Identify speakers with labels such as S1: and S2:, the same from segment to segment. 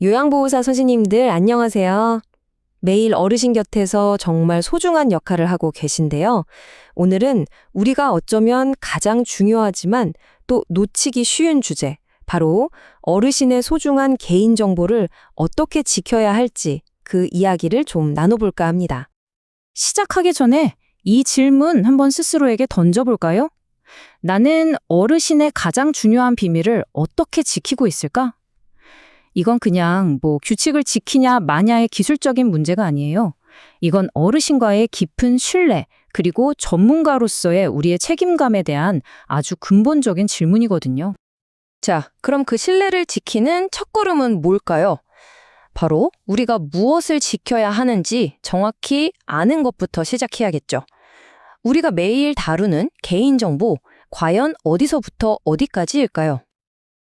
S1: 요양보호사 선생님들 안녕하세요. 매일 어르신 곁에서 정말 소중한 역할을 하고 계신데요. 오늘은 우리가 어쩌면 가장 중요하지만 또 놓치기 쉬운 주제, 바로 어르신의 소중한 개인정보를 어떻게 지켜야 할지 그 이야기를 좀 나눠볼까 합니다.
S2: 시작하기 전에 이 질문 한번 스스로에게 던져볼까요? 나는 어르신의 가장 중요한 비밀을 어떻게 지키고 있을까? 이건 그냥 규칙을 지키냐 마냐의 기술적인 문제가 아니에요. 이건 어르신과의 깊은 신뢰, 그리고 전문가로서의 우리의 책임감에 대한 아주 근본적인 질문이거든요.
S1: 자, 그럼 그 신뢰를 지키는 첫걸음은 뭘까요? 바로 우리가 무엇을 지켜야 하는지 정확히 아는 것부터 시작해야겠죠. 우리가 매일 다루는 개인정보, 과연 어디서부터 어디까지일까요?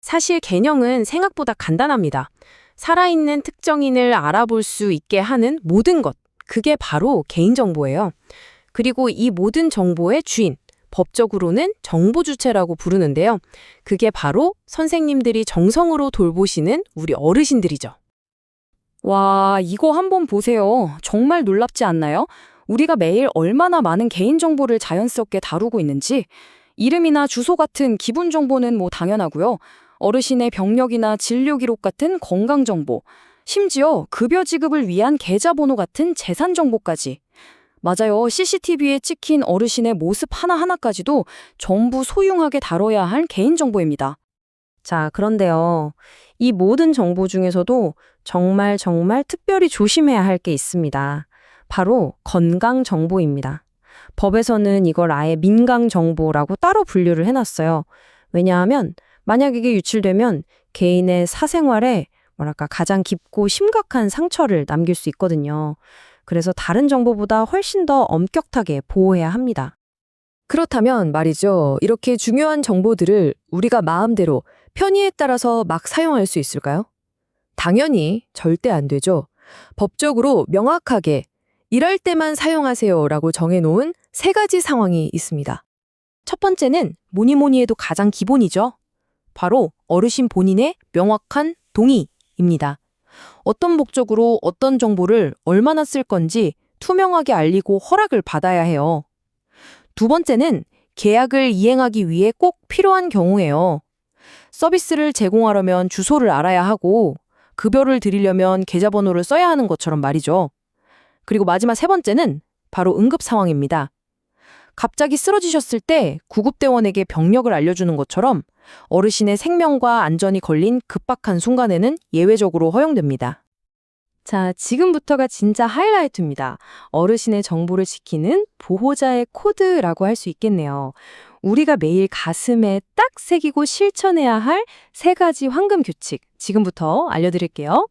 S3: 사실 개념은 생각보다 간단합니다. 살아있는 특정인을 알아볼 수 있게 하는 모든 것, 그게 바로 개인정보예요. 그리고 이 모든 정보의 주인, 법적으로는 정보주체라고 부르는데요. 그게 바로 선생님들이 정성으로 돌보시는 우리 어르신들이죠.
S2: 와, 이거 한번 보세요. 정말 놀랍지 않나요? 우리가 매일 얼마나 많은 개인정보를 자연스럽게 다루고 있는지. 이름이나 주소 같은 기본 정보는 당연하고요. 어르신의 병력이나 진료 기록 같은 건강 정보, 심지어 급여 지급을 위한 계좌번호 같은 재산 정보까지. 맞아요. CCTV에 찍힌 어르신의 모습 하나하나까지도 전부 소중하게 다뤄야 할 개인정보입니다.
S1: 자, 그런데요. 이 모든 정보 중에서도 정말 특별히 조심해야 할 게 있습니다. 바로 건강 정보입니다. 법에서는 이걸 아예 민감 정보라고 따로 분류를 해놨어요. 왜냐하면 만약 이게 유출되면 개인의 사생활에 가장 깊고 심각한 상처를 남길 수 있거든요. 그래서 다른 정보보다 훨씬 더 엄격하게 보호해야 합니다. 그렇다면 말이죠. 이렇게 중요한 정보들을 우리가 마음대로 편의에 따라서 막 사용할 수 있을까요? 당연히 절대 안 되죠. 법적으로 명확하게 이럴 때만 사용하세요라고 정해놓은 3가지 상황이 있습니다. 첫 번째는 뭐니 해도 가장 기본이죠. 바로 어르신 본인의 명확한 동의입니다. 어떤 목적으로 어떤 정보를 얼마나 쓸 건지 투명하게 알리고 허락을 받아야 해요. 두 번째는 계약을 이행하기 위해 꼭 필요한 경우예요. 서비스를 제공하려면 주소를 알아야 하고 급여를 드리려면 계좌번호를 써야 하는 것처럼 말이죠. 그리고 마지막 3번째는 바로 응급 상황입니다. 갑자기 쓰러지셨을 때 구급대원에게 병력을 알려주는 것처럼 어르신의 생명과 안전이 걸린 급박한 순간에는 예외적으로 허용됩니다. 자, 지금부터가 진짜 하이라이트입니다. 어르신의 정보를 지키는 보호자의 코드라고 할 수 있겠네요. 우리가 매일 가슴에 딱 새기고 실천해야 할 3가지 황금 규칙, 지금부터 알려드릴게요.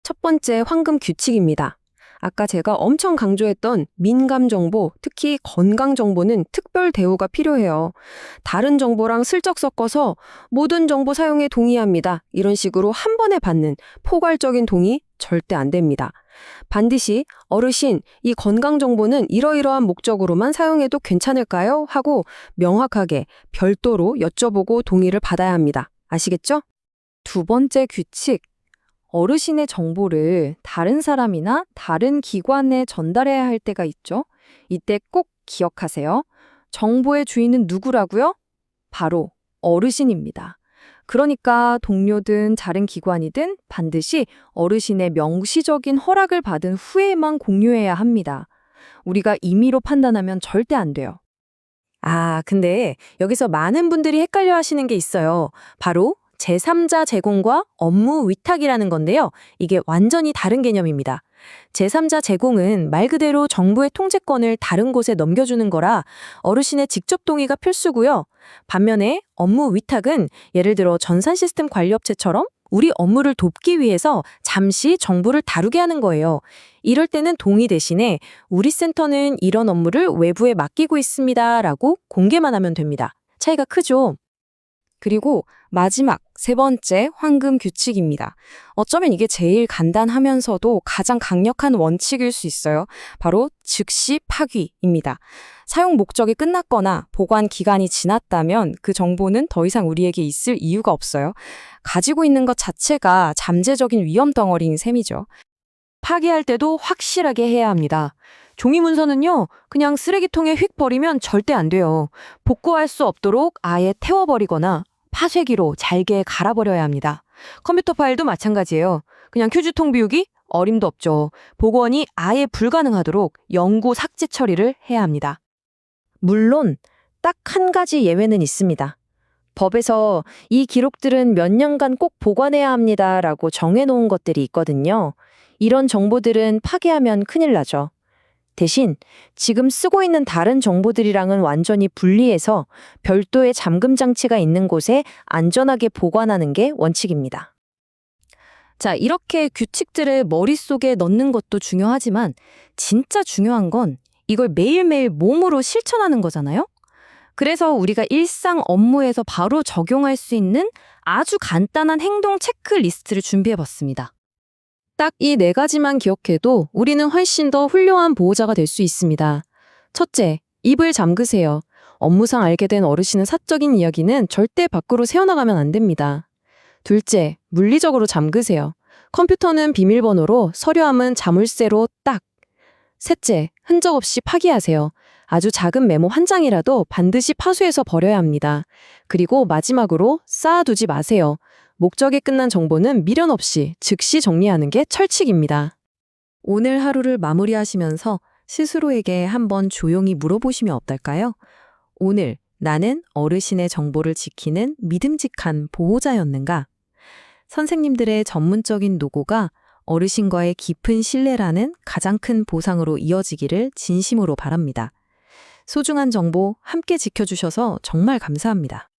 S1: 첫 번째 황금 규칙입니다. 아까 제가 엄청 강조했던 민감 정보, 특히 건강 정보는 특별 대우가 필요해요. 다른 정보랑 슬쩍 섞어서 모든 정보 사용에 동의합니다. 이런 식으로 한 번에 받는 포괄적인 동의 절대 안 됩니다. 반드시 어르신, 이 건강 정보는 이러이러한 목적으로만 사용해도 괜찮을까요? 하고 명확하게 별도로 여쭤보고 동의를 받아야 합니다. 아시겠죠? 두 번째 규칙. 어르신의 정보를 다른 사람이나 다른 기관에 전달해야 할 때가 있죠. 이때 꼭 기억하세요. 정보의 주인은 누구라고요? 바로 어르신입니다. 그러니까 동료든 다른 기관이든 반드시 어르신의 명시적인 허락을 받은 후에만 공유해야 합니다. 우리가 임의로 판단하면 절대 안 돼요. 아, 근데 여기서 많은 분들이 헷갈려 하시는 게 있어요. 바로 제3자 제공과 업무 위탁이라는 건데요. 이게 완전히 다른 개념입니다. 제3자 제공은 말 그대로 정부의 통제권을 다른 곳에 넘겨주는 거라 어르신의 직접 동의가 필수고요. 반면에 업무 위탁은 예를 들어 전산 시스템 관리업체처럼 우리 업무를 돕기 위해서 잠시 정보를 다루게 하는 거예요. 이럴 때는 동의 대신에 우리 센터는 이런 업무를 외부에 맡기고 있습니다 라고 공개만 하면 됩니다. 차이가 크죠?
S2: 그리고 마지막 세 번째 황금 규칙입니다. 어쩌면 이게 제일 간단하면서도 가장 강력한 원칙일 수 있어요. 바로 즉시 파기입니다. 사용 목적이 끝났거나 보관 기간이 지났다면 그 정보는 더 이상 우리에게 있을 이유가 없어요. 가지고 있는 것 자체가 잠재적인 위험 덩어리인 셈이죠.
S3: 파기할 때도 확실하게 해야 합니다. 종이 문서는요, 그냥 쓰레기통에 휙 버리면 절대 안 돼요. 복구할 수 없도록 아예 태워버리거나 파쇄기로 잘게 갈아버려야 합니다. 컴퓨터 파일도 마찬가지예요. 그냥 휴지통 비우기? 어림도 없죠. 복원이 아예 불가능하도록 영구 삭제 처리를 해야 합니다.
S1: 물론 딱 한 가지 예외는 있습니다. 법에서 이 기록들은 몇 년간 꼭 보관해야 합니다라고 정해놓은 것들이 있거든요. 이런 정보들은 파기하면 큰일 나죠. 대신 지금 쓰고 있는 다른 정보들이랑은 완전히 분리해서 별도의 잠금 장치가 있는 곳에 안전하게 보관하는 게 원칙입니다.
S2: 자, 이렇게 규칙들을 머릿속에 넣는 것도 중요하지만 진짜 중요한 건 이걸 매일매일 몸으로 실천하는 거잖아요? 그래서 우리가 일상 업무에서 바로 적용할 수 있는 아주 간단한 행동 체크리스트를 준비해봤습니다.
S3: 딱 이 네 가지만 기억해도 우리는 훨씬 더 훌륭한 보호자가 될 수 있습니다. 첫째, 입을 잠그세요. 업무상 알게 된 어르신의 사적인 이야기는 절대 밖으로 새어나가면 안 됩니다. 둘째, 물리적으로 잠그세요. 컴퓨터는 비밀번호로, 서류함은 자물쇠로 딱. 셋째, 흔적 없이 파기하세요. 아주 작은 메모 한 장이라도 반드시 파쇄해서 버려야 합니다. 그리고 마지막으로 쌓아두지 마세요. 목적이 끝난 정보는 미련 없이 즉시 정리하는 게 철칙입니다. 오늘 하루를 마무리하시면서 스스로에게 한번 조용히 물어보시면 어떨까요? 오늘 나는 어르신의 정보를 지키는 믿음직한 보호자였는가? 선생님들의 전문적인 노고가 어르신과의 깊은 신뢰라는 가장 큰 보상으로 이어지기를 진심으로 바랍니다. 소중한 정보 함께 지켜주셔서 정말 감사합니다.